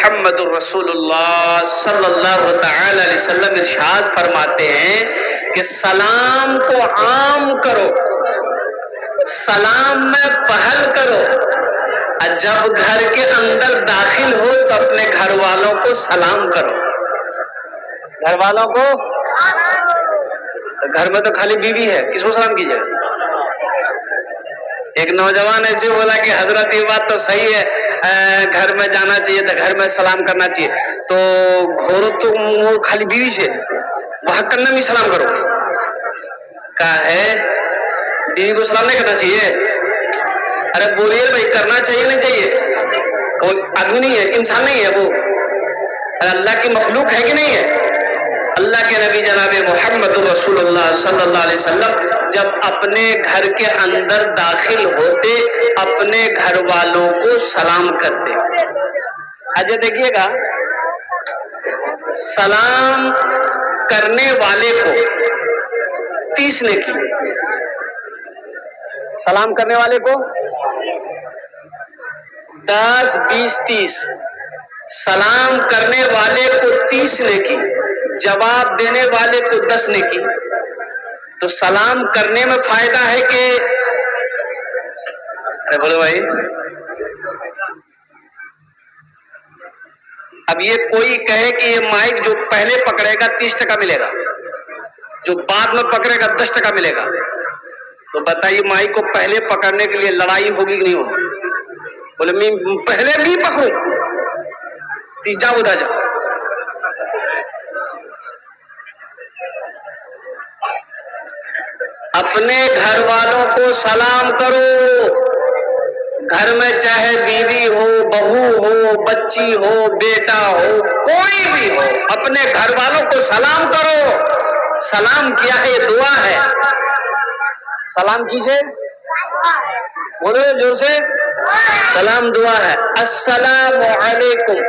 मुहम्मदुर रसूलुल्लाह सल्लल्लाहु तआला अलैहि वसल्लम इरशाद फरमाते हैं कि सलाम को आम करो, सलाम में पहल करो, और जब घर के अंदर दाखिल हो तो अपने घर वालों को सलाम करो। घर वालों को, तो घर में तो खाली बीवी है, किसको सलाम कीजिए? एक नौजवान ऐसे बोला कि हजरत ये बात तो सही है, घर में जाना चाहिए तो घर में सलाम करना चाहिए, तो घोरो तो वो खाली बीवी से वहां करना भी सलाम करो। कहा है बीवी को सलाम नहीं करना चाहिए? अरे बोलिए भाई, करना चाहिए नहीं चाहिए? वो आदमी नहीं है, इंसान नहीं है वो, अल्लाह की मखलूक है कि नहीं है? अल्लाह के नबी जनाबे मुहम्मद रसूलुल्लाह सल्लल्लाहु अलैहि वसल्लम जब अपने घर के अंदर दाखिल होते अपने घर वालों को सलाम करते। अजय देखिएगा, सलाम करने वाले को 30 नेकी, सलाम करने वाले को 10, 20, 30, सलाम करने वाले को 30 नेकी, जवाब देने वाले को 10 नेकी। तो सलाम करने में फायदा है कि, अरे बोलो भाई, अब ये कोई कहे कि ये माइक जो पहले पकड़ेगा 30% मिलेगा, जो बाद में पकड़ेगा 10% मिलेगा, तो बताइए माइक को पहले पकड़ने के लिए लड़ाई होगी कि नहीं होगी? बोले मैं पहले भी पकड़ू, तीजा उधा जा। अपने घर वालों को सलाम करो, घर में चाहे बीवी हो, बहू हो, बच्ची हो, बेटा हो, कोई भी हो, अपने घर वालों को सलाम करो। सलाम क्या है? ये दुआ है। सलाम कीजिए, बोलो जोर से, सलाम दुआ है। अस्सलामु अलैकुम,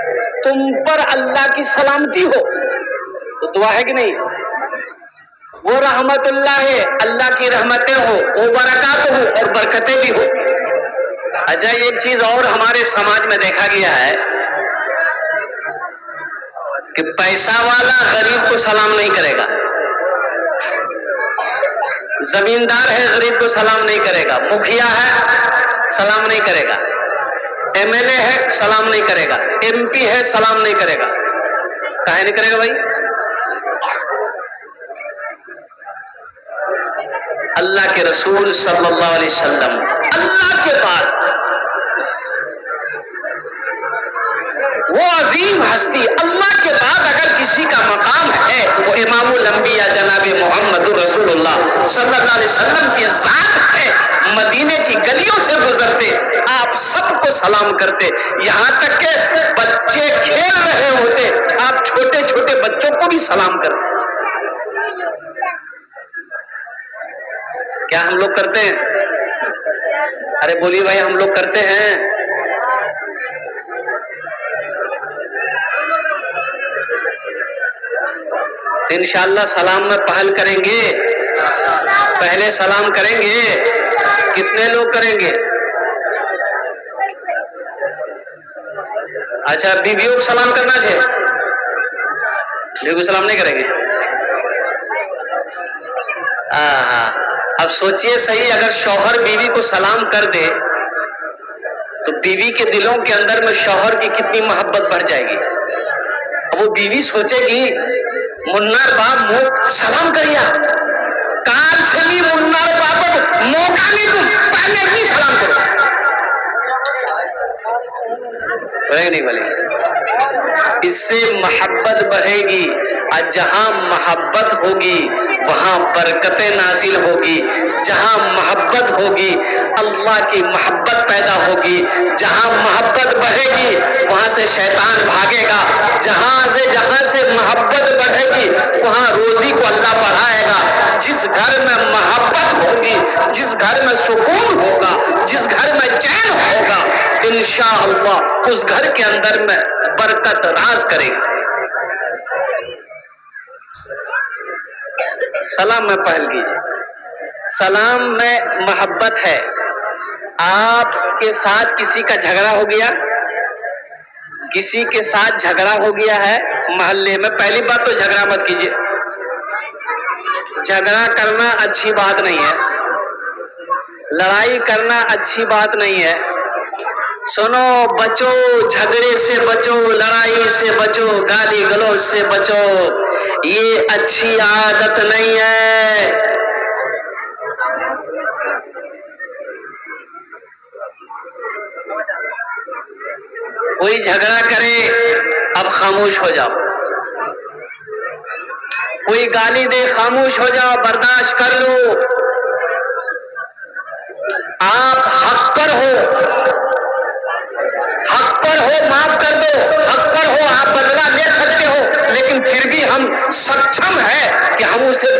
तुम पर अल्लाह की सलामती हो, तो दुआ है कि नहीं? वो रहमतुल्लाह है, अल्लाह की रहमतें हो, वो बरकत हो और बरकतें भी हो। अच्छा, एक चीज और हमारे समाज में देखा गया है कि पैसा वाला गरीब को सलाम नहीं करेगा, जमींदार है गरीब को सलाम नहीं करेगा, मुखिया है सलाम नहीं करेगा, एमएलए है सलाम नहीं करेगा, एमपी है सलाम नहीं करेगा। काहे नहीं करेगा भाई? अल्लाह के रसूल सल्लल्लाहु अलैहि वसल्लम, अल्लाह के बाद वो अजीम हस्ती, अल्लाह के बाद अगर किसी का मकाम है वो इमामुल अंबिया जनाबे मुहम्मदुर रसूलुल्लाह सल्लल्लाहु अलैहि वसल्लम की जात है। मदीने की गलियों से गुजरते आप सबको सलाम करते, यहां तक के बच्चे खेल रहे होते आप छोटे छोटे बच्चों को भी सलाम करते। क्या हम लोग करते हैं? अरे बोलिए भाई, हम लोग करते हैं? इंशाअल्लाह सलाम में पहल करेंगे, पहले सलाम करेंगे। कितने लोग करेंगे? अच्छा, बीवियों को सलाम करना चाहिए, बीवी को सलाम नहीं करेंगे? अब सोचिए सही, अगर शौहर बीवी को सलाम कर दे तो बीवी के दिलों के अंदर में शौहर की कितनी मोहब्बत बढ़ जाएगी। अब वो बीवी सोचेगी मुन्नार बाप मुंह सलाम करिया, काल से भी मुन्नार बाप मौका नहीं, तुम पहले ही सलाम करो, नहीं बोले। इससे मोहब्बत बढ़ेगी, और जहां मोहब्बत होगी वहां बरकतें नाजिल होगी, जहां मोहब्बत होगी अल्लाह की मोहब्बत पैदा होगी, जहां मोहब्बत बढ़ेगी वहां से शैतान भागेगा, जहां से मोहब्बत बढ़ेगी वहां रोजी को अल्लाह बढ़ाएगा। जिस घर में मोहब्बत होगी, जिस घर में सुकून होगा, जिस घर में चैन होगा, इंशाअल्लाह उस घर के अंदर में बरकत राज करेगी। सलाम में पहल कीजिए, सलाम में मोहब्बत है। आपके साथ किसी का झगड़ा हो गया, किसी के साथ झगड़ा हो गया है मोहल्ले में, पहली बात तो झगड़ा मत कीजिए, झगड़ा करना अच्छी बात नहीं है, लड़ाई करना अच्छी बात नहीं है। सुनो, बचो, झगड़े से बचो, लड़ाई से बचो, गाली गलौज से बचो, ये अच्छी आदत नहीं है। कोई झगड़ा करे अब खामोश हो जाओ, कोई गाली दे खामोश हो जाओ, बर्दाश्त कर लो। आप हक पर हो, माफ कर दो, हक पर हो, आप बदला ले सकते हो, लेकिन फिर भी हम सक्षम है कि हम उसे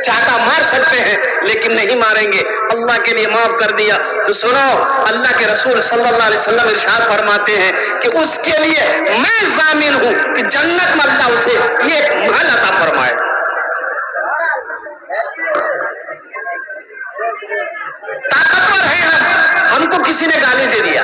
चाटा मार सकते हैं, लेकिन नहीं मारेंगे। अल्लाह के लिए माफ कर दिया तो सुनो, अल्लाह के रसूल सल्लल्लाहु अलैहि वसल्लम इरशाद फरमाते हैं कि उसके लिए मैं जामिन हूं कि जन्नत में अल्लाह उसे ये महल अता फरमाए। ताकतवर है हमको किसी ने गाली दे दिया,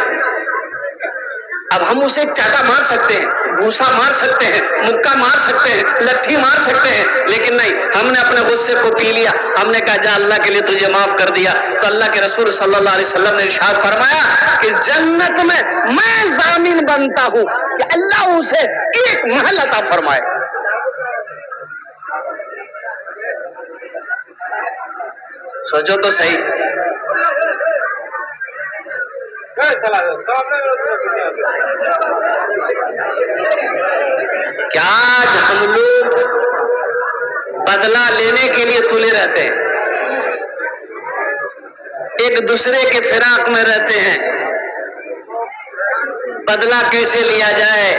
अब हम उसे चाटा मार सकते हैं, घूसा मार सकते हैं, मुक्का मार सकते हैं, लट्ठी मार सकते हैं, लेकिन नहीं, हमने अपने गुस्से को पी लिया, हमने कहा जा अल्लाह के लिए तुझे माफ कर दिया। तो अल्लाह के रसूल सल्लल्लाहु अलैहि वसल्लम ने इरशाद फरमाया कि जन्नत में मैं जामिन बनता हूं कि अल्लाह उसे एक महल अता फरमाए। सोचो तो सही, क्या आज हम लोग बदला लेने के लिए तुले रहते हैं, एक दूसरे के फिराक में रहते हैं, बदला कैसे लिया जाए,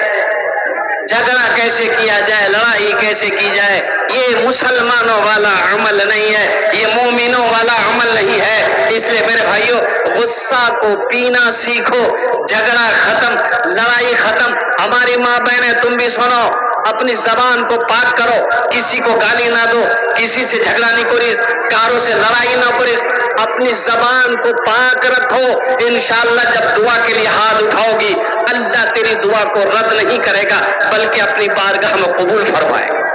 झगड़ा कैसे किया जाए, लड़ाई कैसे की जाए, ये मुसलमानों वाला अमल नहीं है, ये मोमिनों वाला अमल नहीं है। इसलिए मेरे भाइयों, गुस्सा को पीना सीखो, झगड़ा खत्म, लड़ाई खत्म। हमारी माँ बहनें तुम भी सुनो, अपनी जबान को पाक करो, किसी को गाली ना दो, किसी से झगड़ा नहीं करिस, कारों से लड़ाई ना करिस, अपनी जबान को पाक रखो। इंशाअल्लाह जब दुआ के लिए हाथ उठाओगी, अल्लाह तेरी दुआ को रद्द नहीं करेगा, बल्कि अपनी बारगाह में कबूल फरमाएगा।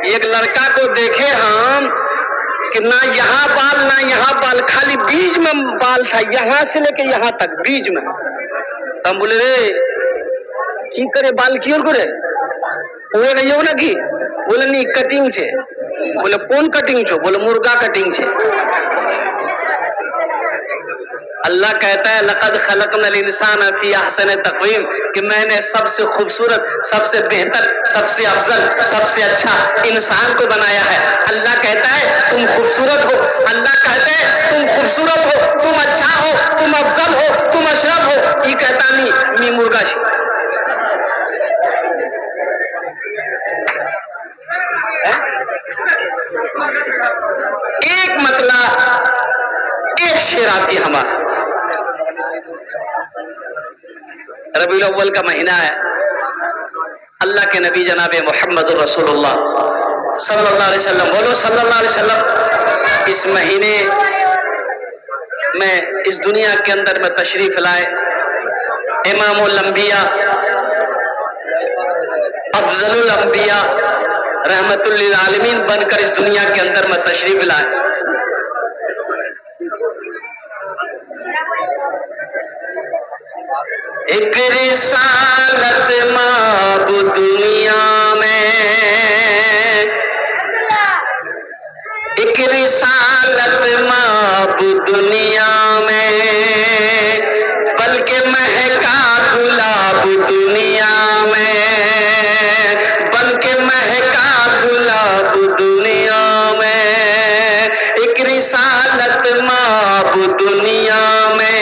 एक लड़का को देखे हम कि ना यहाँ बाल ना यहाँ बाल, खाली बीच में बाल था, यहाँ से लेके यहाँ तक बीच में। हम बोले रे की करे बाल क्यों करे, वो नहीं हो ना की, बोले नहीं कटिंग से। बोले कौन कटिंग छो, बोले मुर्गा कटिंग से। अल्लाह कहता है लक़द खलक़नल इंसान फी अहसन तक़वीम, कि मैंने सबसे खूबसूरत, सबसे बेहतर, सबसे अफजल, सबसे अच्छा इंसान को बनाया है। अल्लाह कहता है तुम खूबसूरत हो, अल्लाह कहता है तुम खूबसूरत हो, तुम अच्छा हो, तुम अफजल हो, तुम अशरफ हो। ये कहता नहीं मी मुर्गा छी। एक मतलब एक शेर आपकी हमारा रबीउल अव्वल का महीना है, अल्लाह के नबी जनाबे मोहम्मद रसूलुल्लाह सल्लल्लाहु अलैहि वसल्लम, बोलो सल्लल्लाहु अलैहि वसल्लम, इस महीने में इस दुनिया के अंदर में तशरीफ लाए। इमामुल अंबिया, अफजलुल अंबिया, रहमतुल लिल आलमीन बनकर इस दुनिया के अंदर में तशरीफ लाए। एक रिसालत माब दुनिया में, एक रिसालत माब दुनिया में, बल्कि महका गुलाब दुनिया में, बल्कि महका गुलाब दुनिया में। एक रिसालत माब दुनिया में,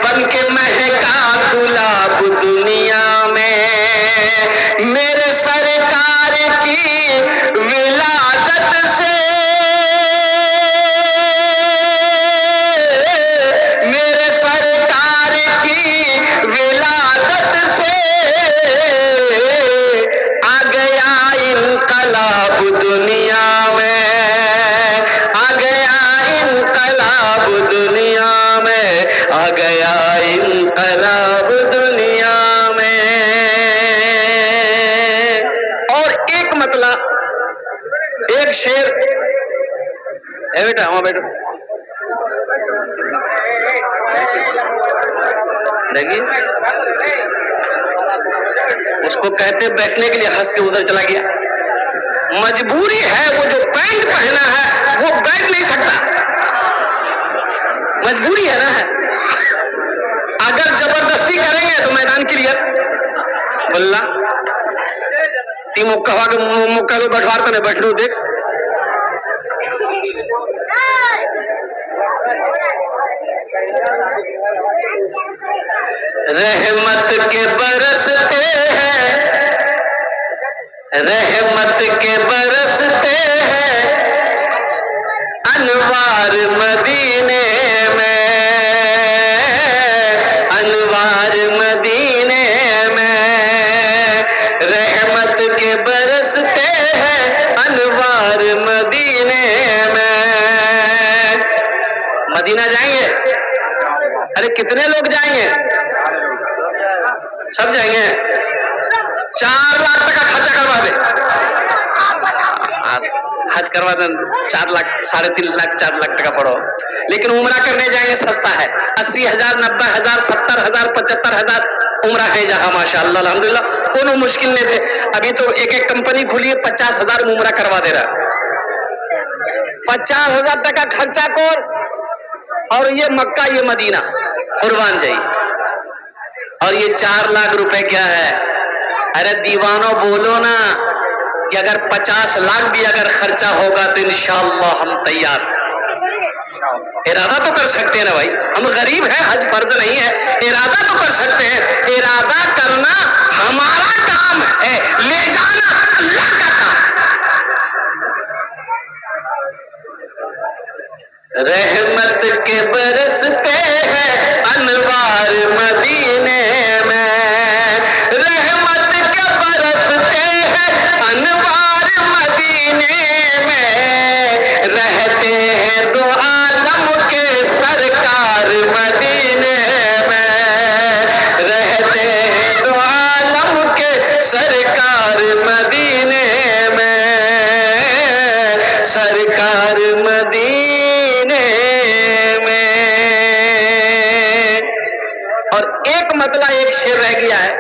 बल्कि महका गुलाब दुनिया में। एक शेर, ए बेटा वहां बैठो, देखिए उसको कहते बैठने के लिए, हंस के उधर चला गया। मजबूरी है, वो जो पैंट पहना है वो बैठ नहीं सकता, मजबूरी है ना। है अगर जबरदस्ती करेंगे तो मैदान क्लियर, बोला ती मुक्का के मुक्का को बैठवार तो बैठ लो, देख रहमत के बरसते हैं, रहमत के बरसते हैं अनवार मदीने में, अनवार मदीने में, रहमत के बरसते हैं अनवार मदीने में। मदीना जाएंगे? अरे कितने लोग जाएंगे? सब जाएंगे। 4 लाख तक का खर्चा करवा दे, हज करवा दे, 4 लाख 3.5 लाख 4 लाख टका पड़ो। लेकिन उम्रा करने जाएंगे सस्ता है, 80,000 90,000 70,000 75,000 उम्रा है जहां माशाअल्लाह अल्हम्दुलिल्लाह, कोनो मुश्किल नहीं थे। अभी तो एक एक कंपनी खुली है 50,000 उम्रा करवा दे रहा, 50,000 टका खर्चा कर, और ये मक्का ये मदीना कुर्बान जाइए, और ये 4 लाख रुपए क्या है? अरे दीवानों बोलो ना कि अगर 50 लाख भी अगर खर्चा होगा तो इंशाअल्लाह हम तैयार। इरादा तो कर सकते हैं ना भाई, हम गरीब हैं, हज फर्ज नहीं है, इरादा तो कर सकते हैं। इरादा करना हमारा काम है, ले जाना अल्लाह का काम। रहमत के बरसते हैं अनवार मदीने में, रहमत के बरसते हैं अनवार मदीने में, रहते हैं दो आलम के सरकार मदीने में, रहते हैं दो आलम के सरकार मदीने में, सरकार मदीने में। और एक मतला एक शेर रह गया है,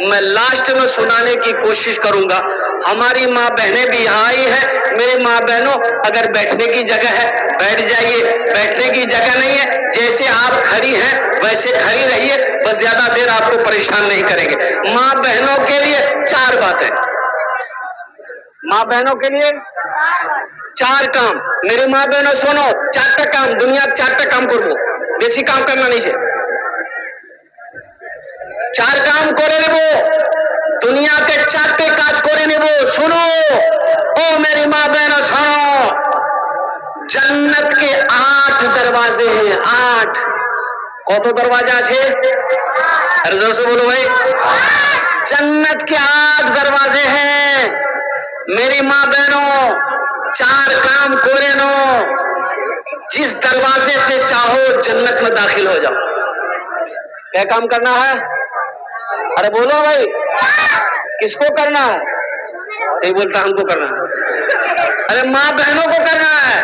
मैं लास्ट में सुनाने की कोशिश करूंगा। हमारी माँ बहनें भी यहाँ आई है, मेरी माँ बहनों अगर बैठने की जगह है बैठ जाइए, बैठने की जगह नहीं है जैसे आप खड़ी हैं वैसे खड़ी रहिए, बस ज्यादा देर आपको परेशान नहीं करेंगे। माँ बहनों के लिए 4 बातें, माँ बहनों के लिए 4 काम। मेरी माँ बहनों सुनो, 4टा काम दुनिया 4टा काम करबो, बेसी काम करना नहीं है, 4 काम करे नेबो दुनिया के 4टे काज करे नेबो। सुनो ओ मेरी माँ बहनों सुनो, जन्नत के 8 दरवाजे हैं, 8। कत दरवाजा है? अरे जोर से बोलो भाई, जन्नत के 8 दरवाजे हैं। मेरी माँ बहनों 4 काम करे नो, जिस दरवाजे से चाहो जन्नत में दाखिल हो जाओ। क्या काम करना है? अरे बोलो भाई, किसको करना है? ये बोलता हमको करना है। अरे माँ बहनों को करना है,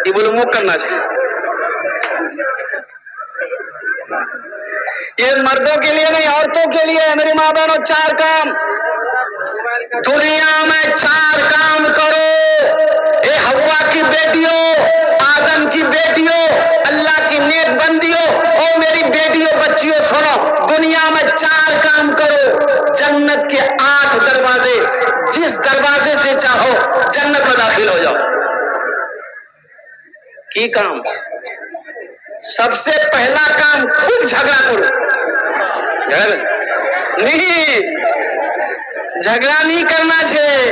ये बोलो मुझे करना चाहिए। ये मर्दों के लिए नहीं, औरतों के लिए है। मेरी माँ बहनों 4 काम दुनिया में 4 काम करो। ए हवा की बेटियों, आदम की बेटियों, अल्लाह की नेक बंदियों, ओ मेरी बेटियों बच्चियों सुनो, दुनिया में 4 काम करो, जन्नत के 8 दरवाजे, जिस दरवाजे से चाहो जन्नत में दाखिल हो जाओ। की काम? सबसे पहला काम खूब झगड़ा करो। नहीं, झगड़ा नहीं करना चाहिए,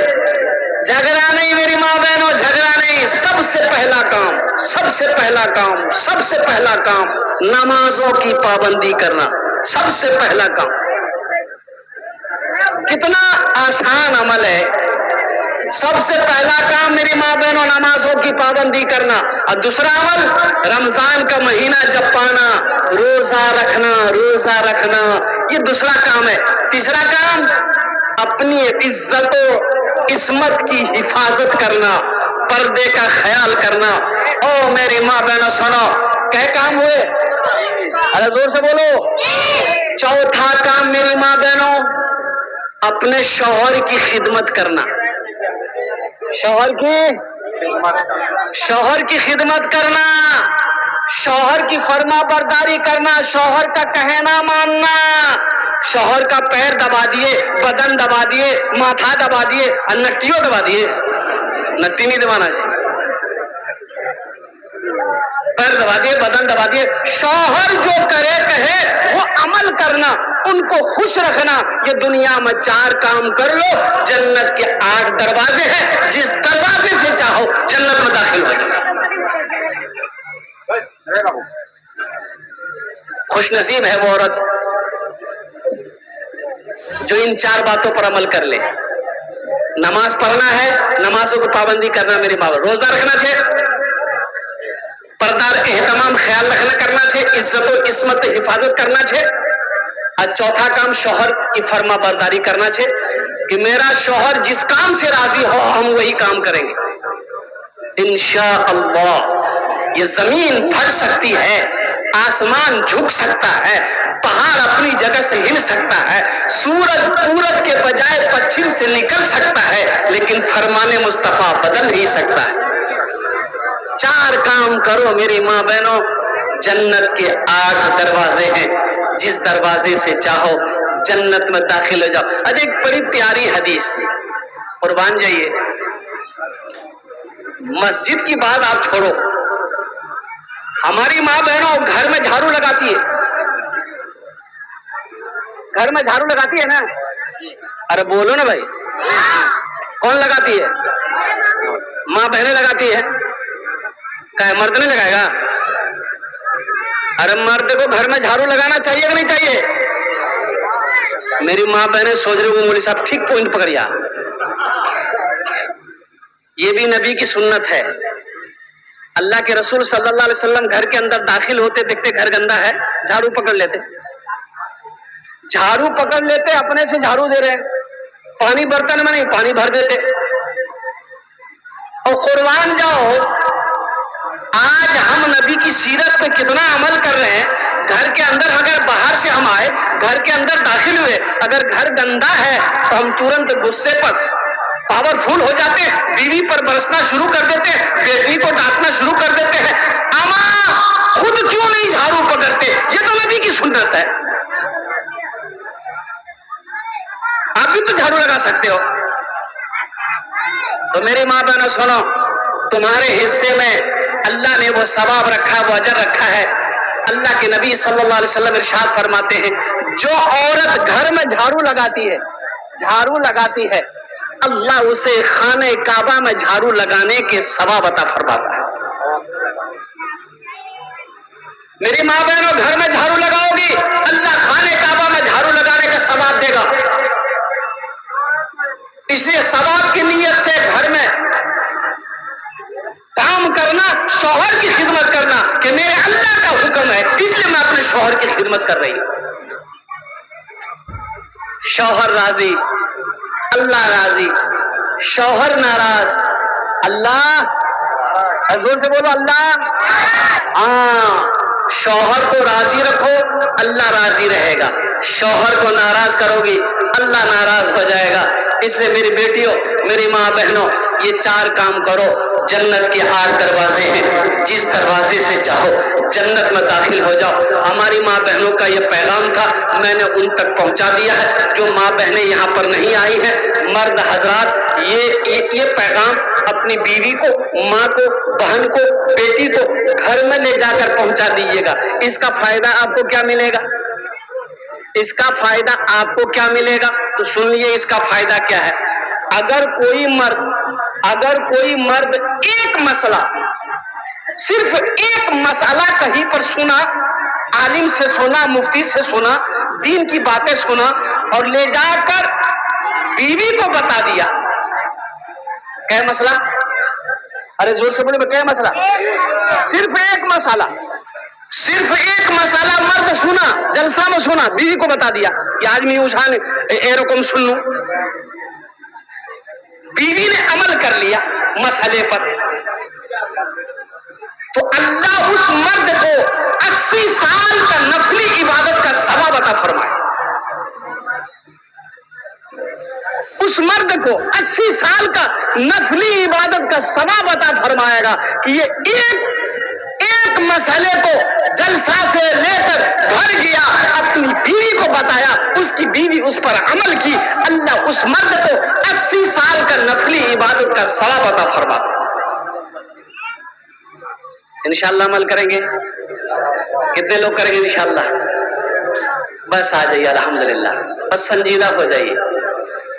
झगड़ा नहीं मेरी माँ बहनों, झगड़ा नहीं। सबसे पहला काम, सबसे पहला काम, सबसे पहला काम नमाजों की पाबंदी करना, सबसे पहला काम। कितना आसान अमल है। सबसे पहला काम मेरी माँ बहनों नमाजों की पाबंदी करना, और दूसरा अमल रमजान का महीना जब पाना, रोजा रखना, रोजा रखना, ये दूसरा काम है। तीसरा काम अपनी इज्जतों इस्मत की हिफाजत करना, पर्दे का ख्याल करना। ओ मेरी माँ बहनों सुनो, क्या काम हुए? अरे जोर से बोलो। चौथा काम मेरी माँ बहनों, अपने शौहर की खिदमत करना। शौहर की खिदमत करना, शौहर की फर्मा बरदारी करना, शौहर का कहना मानना। शौहर का पैर दबा दिए, बदन दबा दिए, माथा दबा दिए, नट्टियों दबा दिए, नट्टी नहीं दबाना चाहिए, पैर दबा दिए, बदन दबा दिए। शौहर जो करे कहे वो अमल करना, उनको खुश रखना। ये दुनिया में 4 काम कर लो, जन्नत के 8 दरवाजे हैं, जिस दरवाजे से चाहो जन्नत में दाखिल हो जाओ। खुश नसीब है वो औरत जो इन 4 बातों पर अमल कर ले। नमाज पढ़ना है, नमाजों की पाबंदी करना मेरी बाबा, रोजा रखना चाहिए, पर्दा एहतमाम ख्याल रखना करना चाहिए, इज्जत और इस्मत हिफाजत करना चाहिए। और चौथा काम शौहर की फर्मा बरदारी करना चाहिए कि मेरा शौहर जिस काम से राजी हो हम वही काम करेंगे इंशाअल्लाह। ये जमीन फट सकती है, आसमान झुक सकता है, पहाड़ अपनी जगह से हिल सकता है, सूरज पूरब के बजाय पश्चिम से निकल सकता है, लेकिन फरमाने मुस्तफा बदल नहीं सकता है। 4 काम करो मेरी माँ बहनों, जन्नत के 8 दरवाजे हैं, जिस दरवाजे से चाहो जन्नत में दाखिल हो जाओ। अजय एक बड़ी प्यारी हदीस, कुर्बान जाइए, मस्जिद की बात आप छोड़ो, हमारी माँ बहनों घर में झाड़ू लगाती है, घर में झाड़ू लगाती है ना? अरे बोलो ना भाई, कौन लगाती है? माँ बहनें लगाती है, क्या मर्द नहीं लगाएगा? अरे मर्द को घर में झाड़ू लगाना चाहिए कि नहीं चाहिए? मेरी माँ बहनें सोच रहे हो मौलवी साहब ठीक पॉइंट पकड़िया, ये भी नबी की सुन्नत है। अल्लाह के रसूल सल्लल्लाहु अलैहि वसल्लम घर के अंदर दाखिल होते, देखते घर गंदा है, झाड़ू पकड़ लेते, झाड़ू पकड़ लेते, अपने से झाड़ू दे रहे, पानी बर्तन में नहीं, पानी भर देते। और कुर्बान जाओ, आज हम नबी की सीरत पे कितना अमल कर रहे हैं। घर के अंदर अगर बाहर से हम आए, घर के अंदर दाखिल हुए, अगर घर गंदा है तो हम तुरंत गुस्से पर पावरफुल हो जाते, बीवी पर बरसना शुरू कर देते, बेटी को डांटना शुरू कर देते हैं। अम्मा खुद क्यों नहीं झाड़ू पकड़ते? ये तो नबी की सुन्नत है, आप भी तो झाड़ू लगा सकते हो। तो मेरी माँ बहनों सुनो, तुम्हारे हिस्से में अल्लाह ने वो सवाब रखा, वो अजर रखा है। अल्लाह के नबी सल्लल्लाहु अलैहि वसल्लम इरशाद फरमाते हैं, जो औरत घर में झाड़ू लगाती है, झाड़ू लगाती है, अल्लाह उसे खाने काबा में झाड़ू लगाने के सवाब अता फरमाता है। मेरी माँ बहनों, घर में झाड़ू लगाओगी, अल्लाह खाने काबा में झाड़ू लगाने का सवाब देगा। इसलिए सवाब की नीयत से घर में काम करना, शौहर की खिदमत करना कि मेरे अल्लाह का हुक्म है, इसलिए मैं अपने शौहर की खिदमत कर रही हूं। शौहर राजी, अल्लाह राजी, शौहर नाराज, अल्लाह, जोर से बोलो अल्लाह। हाँ, शौहर को राजी रखो, अल्लाह राजी रहेगा। शौहर को नाराज करोगी, अल्लाह नाराज हो जाएगा। इसलिए मेरी बेटियों, मेरी माँ बहनों, ये 4 काम करो, जन्नत के 8 दरवाजे हैं, जिस दरवाजे से चाहो जन्नत में दाखिल हो जाओ। हमारी माँ बहनों का ये पैगाम था, मैंने उन तक पहुंचा दिया है। जो माँ बहनें यहाँ पर नहीं आई हैं, मर्द हजरात, ये पैगाम अपनी बीवी को, माँ को, बहन को, बेटी को घर में ले जाकर पहुंचा दीजिएगा। इसका फायदा आपको क्या मिलेगा? इसका फायदा आपको क्या मिलेगा? तो सुनिए इसका फायदा क्या है। अगर कोई मर्द एक मसला, सिर्फ एक मसला कहीं पर सुना, आलिम से सुना, मुफ्ती से सुना, दीन की बातें सुना और ले जाकर बीवी को बता दिया, क्या मसला? अरे जोर से बोले, क्या मसला? सिर्फ एक मसला, सिर्फ एक मसला मर्द सुना, जलसा में सुना, बीवी को बता दिया कि आज मैं उछान एरकम सुन लूं। बीवी ने अमल कर लिया मसले पर, तो अल्लाह उस मर्द को 80 साल का नफली इबादत का सवाब अता फरमाए। उस मर्द को 80 साल का नफली इबादत का सवाब अता फरमाएगा कि ये एक मसले को जलसा से लेकर घर गया, अपनी बीवी को बताया, उसकी बीवी उस पर अमल की, अल्लाह उस मर्द को 80 साल का नफली इबादत का सवाब अता फरमा। इंशाअल्लाह अमल करेंगे। कितने लोग करेंगे इंशाअल्लाह? बस आ जाइए अल्हम्दुलिल्लाह, बस संजीदा हो जाइए।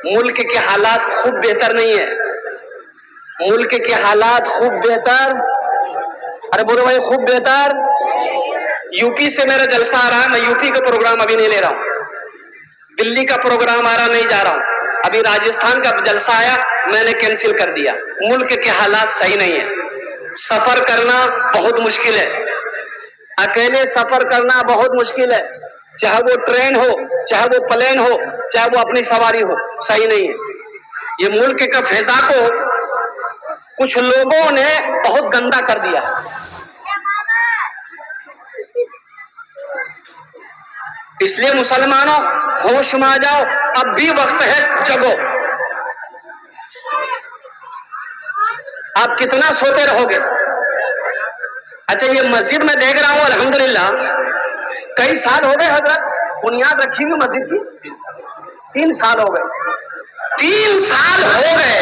मुल्क के हालात खूब बेहतर नहीं है, मुल्क के हालात खूब बेहतर, अरे बोलो भाई खूब बेहतर। यूपी से मेरा जलसा आ रहा है, मैं यूपी का प्रोग्राम अभी नहीं ले रहा हूं, दिल्ली का प्रोग्राम आ रहा नहीं जा रहा हूं, अभी राजस्थान का जलसा आया मैंने कैंसिल कर दिया। मुल्क के हालात सही नहीं है, सफर करना बहुत मुश्किल है, अकेले सफर करना बहुत मुश्किल है, चाहे वो ट्रेन हो, चाहे वो प्लेन हो, चाहे वो अपनी सवारी हो, सही नहीं है। ये मुल्क का फिजा को कुछ लोगों ने बहुत गंदा कर दिया। इसलिए मुसलमानों होश में आ जाओ, अब भी वक्त है, जगो। आप कितना सोते रहोगे? अच्छा, ये मस्जिद में देख रहा हूं अल्हम्दुलिल्लाह कई साल हो गए हजरत बुनियाद रखी हुई मस्जिद की, 3 साल हो गए, 3 साल हो गए,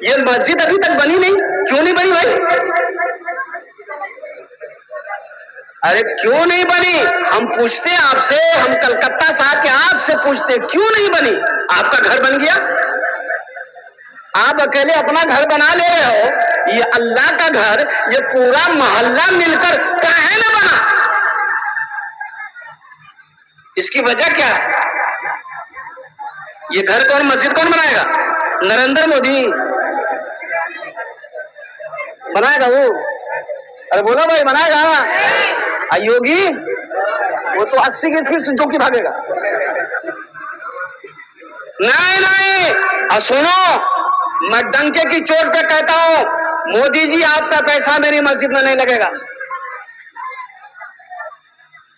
ये मस्जिद अभी तक बनी नहीं। क्यों नहीं बनी भाई? अरे क्यों नहीं बनी? हम पूछते आपसे, हम कलकत्ता से आके आपसे पूछते क्यों नहीं बनी? आपका घर बन गया, आप अकेले अपना घर बना ले रहे हो, ये अल्लाह का घर, ये पूरा मोहल्ला मिलकर काहे न बना? इसकी वजह क्या है? ये घर कौन, मस्जिद कौन बनाएगा? नरेंद्र मोदी बनाएगा वो? अरे बोलो भाई, बनाएगा योगी? वो तो 80 की फिर से जो की भागेगा। नहीं नहीं, सुनो, मैं डंके की चोट पे कहता हूं, मोदी जी आपका पैसा मेरी मस्जिद में नहीं लगेगा।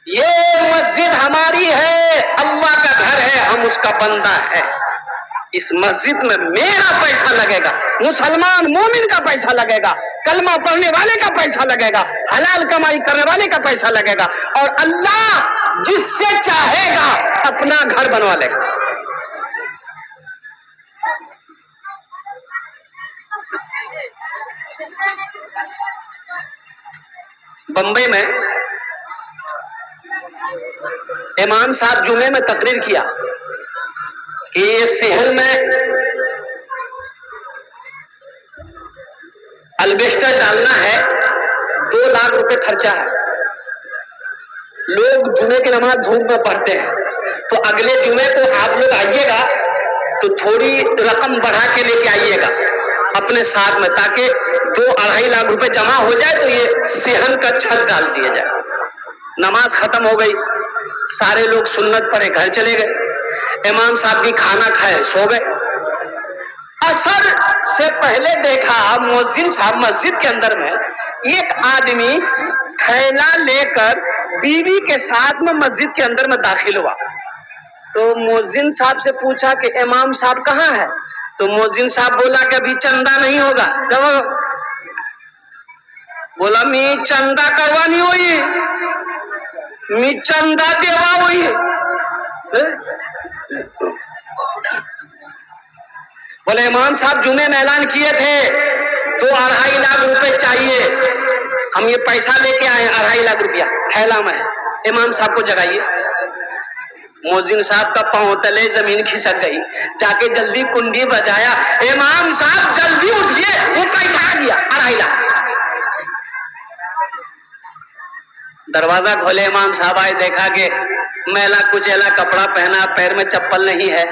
ये मस्जिद हमारी है, अल्लाह का घर है, हम उसका बंदा है। इस मस्जिद में मेरा पैसा लगेगा, मुसलमान मोमिन का पैसा लगेगा, कलमा पढ़ने वाले का पैसा लगेगा, हलाल कमाई करने वाले का पैसा लगेगा, और अल्लाह जिससे चाहेगा अपना घर बनवा लेगा। बंबई में इमाम साहब जुमे में तकरीर किया कि ये सेहल में अल्बेस्टर डालना है, 2 लाख रुपए खर्चा है। लोग जुमे की नमाज धूप में पढ़ते हैं, तो अगले जुमे को आप लोग आइएगा तो थोड़ी रकम बढ़ा के लेके आइएगा अपने साथ में, ताकि 2-2.5 लाख रुपए जमा हो जाए तो ये सेहन का छत डाल दिया जाए। नमाज खत्म हो गई, सारे लोग सुन्नत पढ़े घर चले गए, इमाम साहब भी खाना खाए सो गए। असर से पहले देखा मुअज्जिन साहब मस्जिद के अंदर में एक आदमी थैला लेकर बीवी के साथ में मस्जिद के अंदर में दाखिल हुआ। तो मुअज्जिन साहब से पूछा कि इमाम साहब कहाँ है? तो मुअज्जिन साहब बोला कि अभी चंदा नहीं होगा। जब बोला मी चंदा करवानी हुई, मी चंदा देवा हुई। बोले इमाम साहब जुमे में ऐलान किए थे 2-2.5 लाख रुपए चाहिए, हम ये पैसा लेके आए, 2.5 लाख रुपया थैला में है, इमाम साहब को जगाइए। मुअज्जिन साहब का पांव तले जमीन खिसक गई, जाके जल्दी कुंडी बजाया, इमाम साहब जल्दी उठिए, वो पैसा आ गया 2.5 लाख। दरवाजा खोले, इमाम साहब आए, देखा कि मैला कुचैला कपड़ा पहना, पैर में चप्पल नहीं है,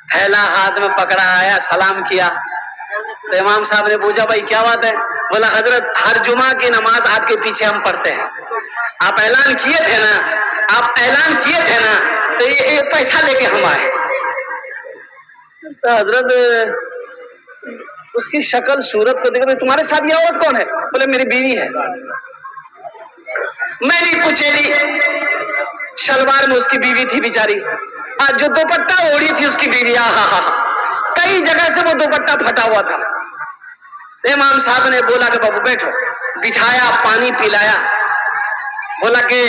थैला हाथ में पकड़ा, आया सलाम किया। तो इमाम साहब ने पूछा भाई क्या बात है? बोला हजरत हर जुमा की नमाज आपके पीछे हम पढ़ते हैं, आप ऐलान किए थे ना, आप ऐलान किए थे ना, तो ये पैसा लेके हम आए। तो हजरत उसकी शक्ल सूरत को देखकर, तुम्हारे साथ ये औरत कौन है? बोले मेरी बीवी है। मैंने कुचेली शलवार में उसकी बीवी थी बेचारी, आज जो दुपट्टा ओढ़ी थी उसकी बीवी, हा, कई जगह से वो दुपट्टा फटा हुआ था। इमाम साहब ने बोला कि बाबू बैठो, बिठाया, पानी पिलाया, बोला कि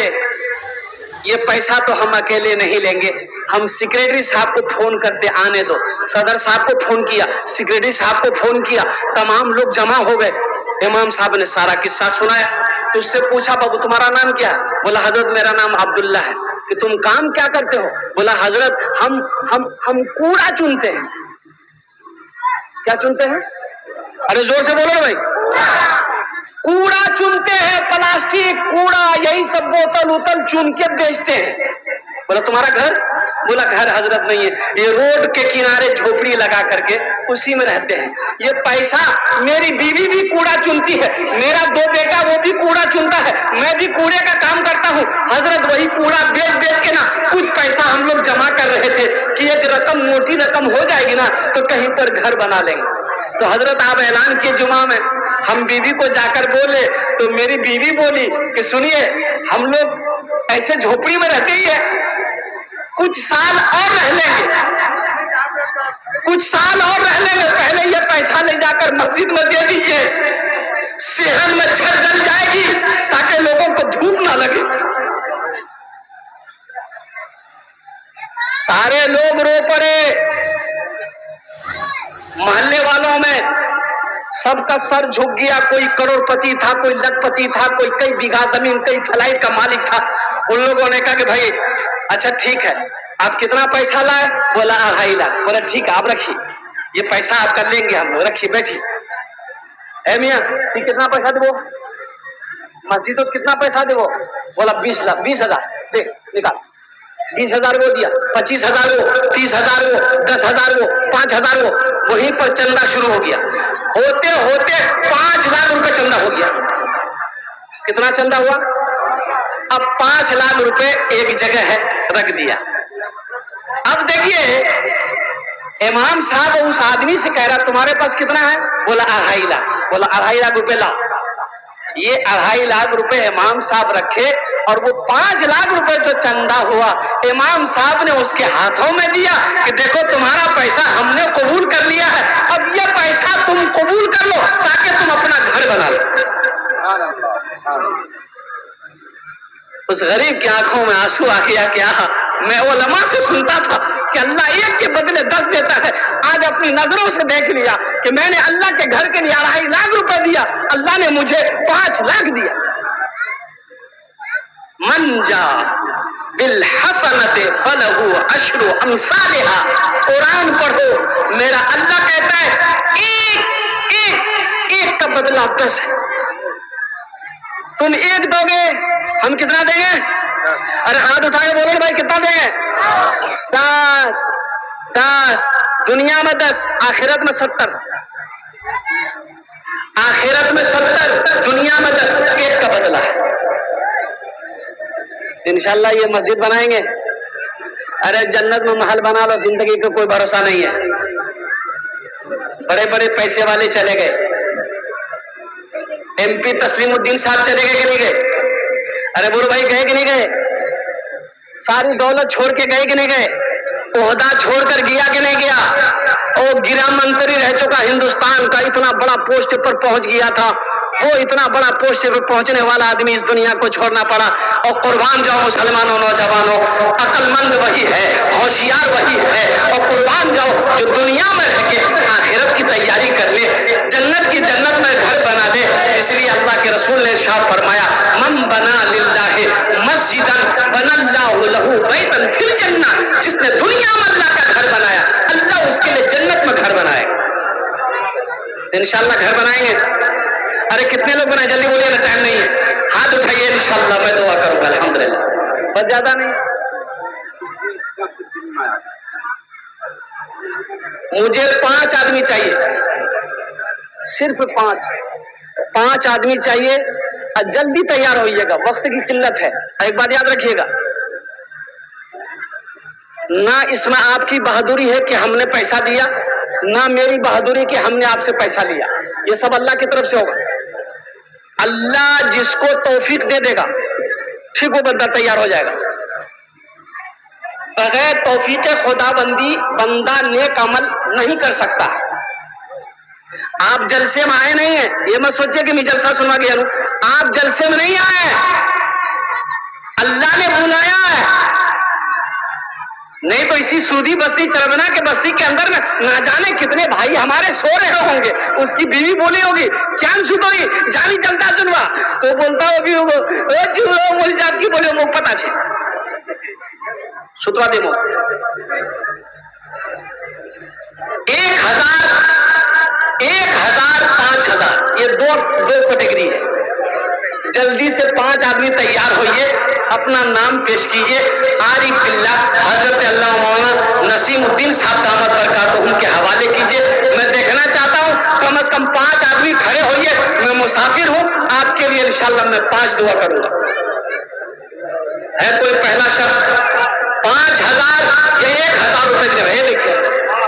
ये पैसा तो हम अकेले नहीं लेंगे, हम सेक्रेटरी साहब को फोन करते, आने दो। सदर साहब को फोन किया, सेक्रेटरी साहब को फोन किया, तमाम लोग जमा हो गए। इमाम साहब ने सारा किस्सा सुनाया। तो उससे पूछा बाबू तुम्हारा नाम क्या है? बोला हजरत मेरा नाम अब्दुल्ला है। कि तुम काम क्या करते हो? बोला हजरत हम कूड़ा चुनते हैं। क्या चुनते हैं? अरे जोर से बोलो भाई। कूड़ा चुनते हैं, प्लास्टिक कूड़ा, यही सब बोतल उतल चुन के बेचते हैं। बोला तुम्हारा घर? बोला घर हजरत नहीं है, ये रोड के किनारे झोपड़ी लगा करके उसी में रहते हैं। ये पैसा मेरी बीवी भी कूड़ा चुनती है, मेरा 2 बेटा वो भी कूड़ा चुनता है, मैं भी कूड़े का काम करता हूँ। हजरत वही कूड़ा बेच बेच के ना कुछ पैसा हम लोग जमा कर रहे थे कि एक रकम, मोटी रकम हो जाएगी ना तो कहीं पर घर बना लेंगे। तो हजरत आप ऐलान किए जुमा में, हम बीवी को जाकर बोले तो मेरी बीवी बोली कि सुनिए हम लोग ऐसे झोपड़ी में रहते ही है, कुछ साल और रह लेंगे, कुछ साल और रह लेंगे, पहले ये पैसा ले जाकर मस्जिद में दे दीजिए, सेहन में छत जल जाएगी ताकि लोगों को धूप ना लगे। सारे लोग रो पड़े, मोहल्ले वालों में सबका सर झुक गया। कोई करोड़पति था, कोई लखपति था, कोई कई बीघा जमीन, कई फ्लाइट का मालिक था। उन लोगों ने कहा कि भाई अच्छा ठीक है, आप कितना पैसा लाए? बोला 2.5 लाख। बोला ठीक है आप रखिए, ये पैसा आपका लेंगे हम लोग, रखिए बैठिए। ए मियां ठीक कितना पैसा देवो? मस्जिद को कितना पैसा देवो? बोला 20 लाख। 20,000 दे, निकाल। 20,000 वो दिया, 25,000 वो, 30,000 वो, 10,000 वो, 5,000 वो। वहीं पर चंदा शुरू हो गया। होते होते 5 लाख रुपए चंदा हो गया। कितना चंदा हुआ? अब 5 लाख रुपए एक जगह है रख दिया। अब देखिए इमाम साहब उस आदमी से कह रहा तुम्हारे पास कितना है? बोला 2.5 लाख। बोला 2.5 लाख रुपए लाओ। ये 2.5 लाख रुपए इमाम साहब रखे और वो 5 लाख रुपए जो चंदा हुआ इमाम साहब ने उसके हाथों में दिया कि देखो तुम्हारा पैसा हमने कबूल कर लिया है, अब ये पैसा तुम कबूल कर लो ताकि तुम अपना घर बना लो। उस गरीब की आंखों में आंसू आ गया। क्या मैं उलमा से सुनता था कि अल्लाह एक के बदले 10 देता है, आज अपनी नजरों से देख लिया कि मैंने अल्लाह के घर के लिए 2.5 लाख रुपए दिया, अल्लाह ने मुझे 5 लाख दिया। मन जा बिल हसनते फलहु अशरु अमसालिहा। कुरान पढ़ो, मेरा अल्लाह कहता है एक का बदला 10 है। तुम 1 दोगे, हम कितना देंगे? अरे हाथ उठा के बोलो भाई कितना देंगे? 10। दुनिया में 10, आखिरत में 70। आखिरत में 70, दुनिया में 10, 1 का बदला है। इंशाल्लाह ये मस्जिद बनाएंगे। अरे जन्नत में महल बना लो, जिंदगी का कोई भरोसा नहीं है। बड़े बड़े पैसे वाले चले गए, MP तस्लीमुद्दीन साहब चले गए कि नहीं गए? अरे बोलो भाई गए कि नहीं गए? सारी दौलत छोड़ के गए कि नहीं गए? ओहदा छोड़कर गया कि नहीं गया? और गृह मंत्री रह चुका हिंदुस्तान का, इतना बड़ा पोस्ट पर पहुंच गया था, वो इतना बड़ा पोस्ट पर पहुंचने वाला आदमी इस दुनिया को छोड़ना पड़ा। और कुर्बान जाओ मुसलमानों, नौजवानों, अक्लमंद वही है, होशियार वही है, और कुर्बान जाओ जो दुनिया में रह के आखिरत की तैयारी कर ले, जन्नत में घर बना ले। इसलिए अल्लाह के रसूल ने इरशाद फरमाया, मन बना लिल्लाहि मस्जिदन बनल्लाहु लहू बैतन फिल जन्नह। जिसने दुनिया में अल्लाह का घर बनाया, अल्लाह उसके लिए जन्नत में घर बनाएगा। इंशाल्लाह घर बनाएंगे। अरे कितने लोग बनाए? जल्दी बोलिए ना, टाइम नहीं है। हाथ उठाइए, इंशाल्लाह मैं दुआ करूंगा। अल्हम्दुलिल्लाह। बस ज्यादा नहीं, मुझे 5 आदमी चाहिए, सिर्फ 5 आदमी चाहिए। और जल्दी तैयार होइएगा, वक्त की किल्लत है। एक बात याद रखिएगा, ना इसमें आपकी बहादुरी है कि हमने पैसा दिया, ना मेरी बहादुरी कि हमने आपसे पैसा लिया। ये सब अल्लाह की तरफ से होगा। अल्लाह जिसको तौफीक दे देगा, ठीक वो बंदा तैयार हो जाएगा। बगैर तौफीक खुदाबंदी बंदा नेक अमल नहीं कर सकता। आप जलसे में आए नहीं है, ये मत सोचिए कि मैं जलसा सुनवा गया हूं। आप जलसे में नहीं आए, अल्लाह ने बुलाया है। नहीं तो इसी सूदी बस्ती चरबना के बस्ती के अंदर ना जाने कितने भाई हमारे सो रहे होंगे। उसकी बीवी बोली होगी क्या सुतोई जानी जलसा सुनवा, तो बोलता होगी की बोले मुख पता छे सुतवा दे। 1000 5000 ये दो कैटेगरी है। जल्दी से 5 आदमी तैयार होइए, अपना नाम पेश कीजिए। आरिफ बिल्लाह हजरत अल्लाह मौलाना नसीमुद्दीन साहब दामद बरकातुहुम के हवाले कीजिए। मैं देखना चाहता हूं कम से कम 5 आदमी खड़े होइए। मैं मुसाफिर हूं, आपके लिए इंशाअल्लाह मैं 5 दुआ करूंगा। है कोई पहला शख्स? 5000 या 1000 रुपए दे रहे, देखिए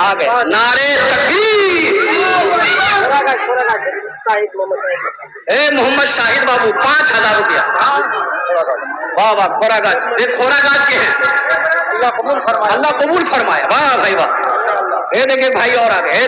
आ गए। नारे तकबीर। मोहम्मद शाहिद बाबू 5000 रुपया। वाह वाह, खोरागाज, ये खोरागाज के हैं। अल्लाह कबूल फरमाए, वाह भाई वाह। ये देखिए भाई और आ गए।